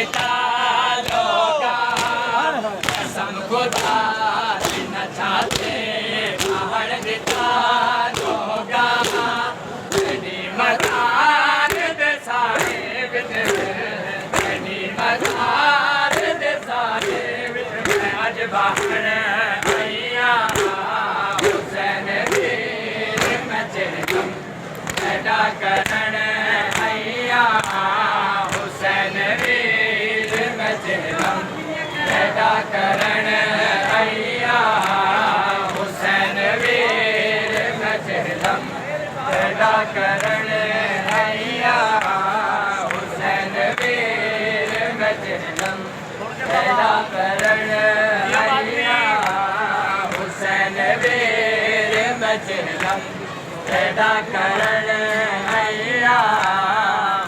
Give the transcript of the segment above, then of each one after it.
दिता लोगा कसम खुदा की न चाहते पहाड़ दिता लोगा तेरी मदार दे सारे बिच तेरी मदार दे सारे बिच मैं अज बाहर आईया हुसैन वीर मैं चिरगम पैदा करण आईया हुसैन वीर मैं चिरगम पैदा करण आईया हुसैन वीर मैं चिरगम पैदा करण आईया हुसैन वीर मैं चिरगम पैदा करण आईया हुसैन वीर मैं चिरगम पैदा करण आईया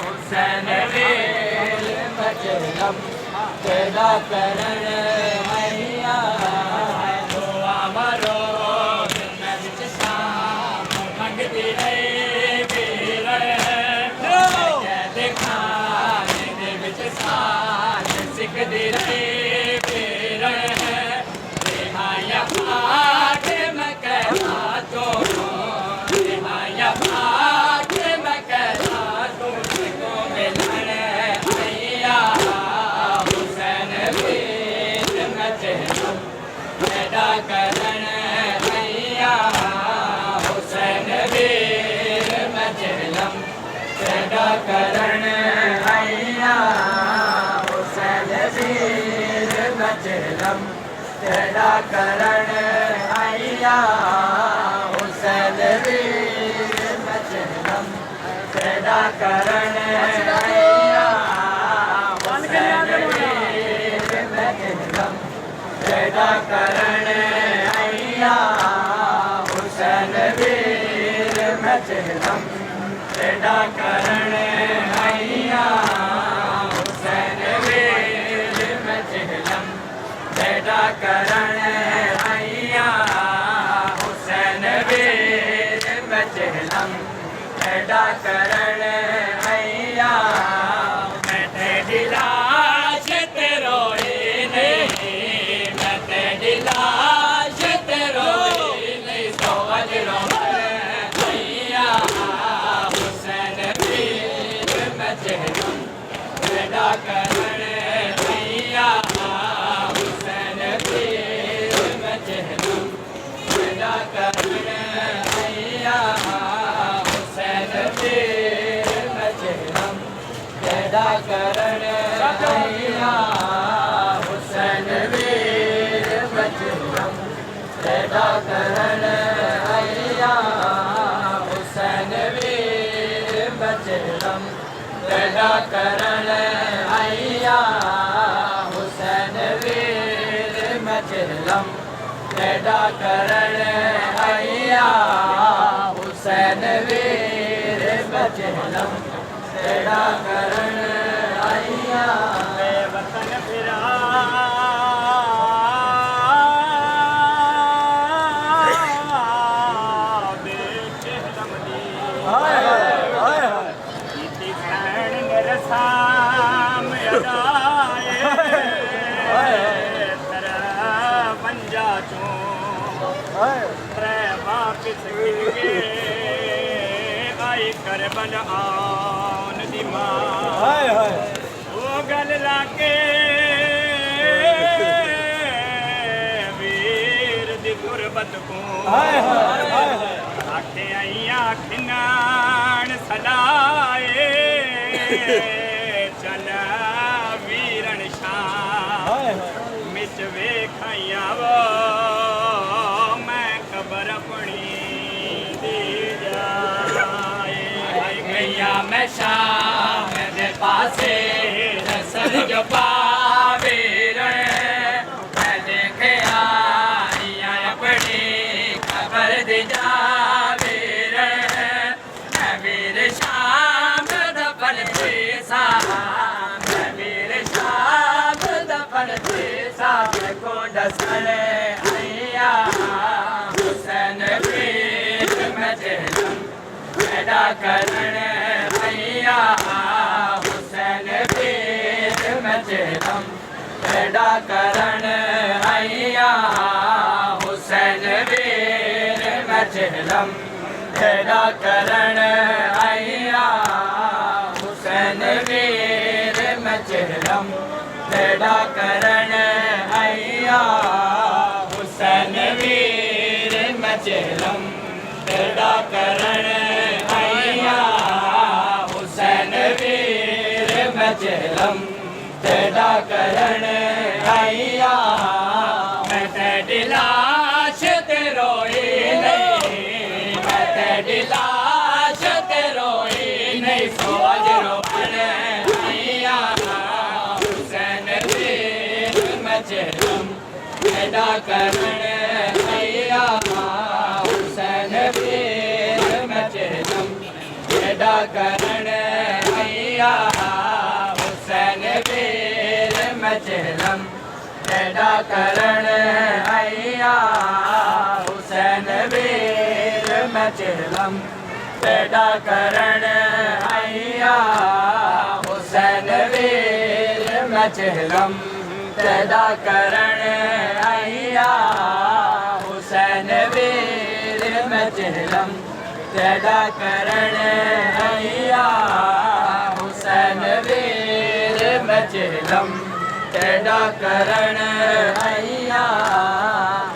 हुसैन वीर मैं चिरगम पैदा करण आईया दुआ मरो मैं विच शाम मंगदी रही वीर मैं देखा दे विच साथ सिखदी रही वीर रिहाया पाठ मैं कहता तो रिहाया पाठ मैं कहता तुझको मिलन आईया हुसैन वीर मैं चिरगम पैदा करण आईया हुसैन वीर मैं चिरगम पैदा करण आईया हुसैन वीर मैं चिरगम पैदा करण आईया हुसैन वीर मैं चिरगम पैदा करण आईया हुसैन वीर मैं चिरगम पैदा करण आईया हुसैन वीर मैं चिरगम पैदा करण आईया हुसैन वीर मैं चिरगम पैदा करण आईया हुसैन वीर मैं चिरगम पैदा करण आईया मैं तेरी लाश ते रोई नहीं मैं तेरी लाश ते रोई नहीं तो अज रोमन आईया हुसैन वीर मैं चिरगम पैदा करण आईया हुसैन वीर मैं चिरगम पैदा करण आईया हुसैन वीर मैं चिरगम पैदा करण आईया हुसैन वीर मैं चिरगम पैदा करण आईया हुसैन वीर मैं चिरगम पैदा करण आईया हुसैन वीर मैं चिरगम पैदा करण आईया हुसैन वीर मैं चिरगम पैदा करण आईया वतन फिरा बेचिरगम दी कीती सहन निरसाम अदाए तेरा पंजा चों त्रै वापिस गिनगे आई करबल आन दी मां वो गल लाके वीर दी गुरबत को आखे आईया खिनान सलाए चल वीरन शाम मिच वेखाइया वो मैं कबर अपनी दी जाए गैया मैं शाम दे पासे रसल जो पावीर मैं देखे आईया अपनी कबर दी जावीर मैं वीर शाम दफन सा मैं वीर शाम दफन सा को दसन आईया हुसैन वीर मैं चिरगम पैदा करण आईया हुसैन वीर मैं तेरा करण आइया हुसैन वीर मजलम तेरा करण आइया हुसैन वीर मजलम तेरा करण आइया हुसैन वीर मजलम तेरा करण आइया हुसैन वीर मजलम तेरा करण आइया मैं तेरी लाश ते रोई नहीं मैं तेरी लाश ते रोई नहीं सोज रोपण आइया हुसैन वीर मजलम तेरा करण आइया हुसैन वीर मजलम तेरा करण आइया हुसैन वीर मजलम तेरा करण आइया हुसैन वीर मजलम तेरा करण आइया हुसैन वीर मजलम तेरा करण आइया हुसैन वीर मजलम तेरा करण आइया हुसैन वीर मजलम तेरा करण आइया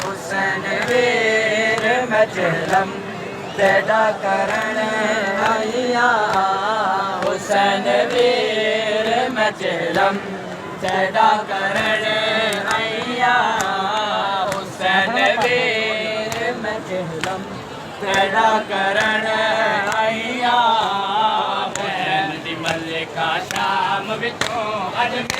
हुसैन वीर मजलम तेरा करण आइया हुसैन वीर मजलम तेरा करण आइया हुसैन वीर मजलम तेरा करण आइया हुसैन दी मलिका शाम विचों अज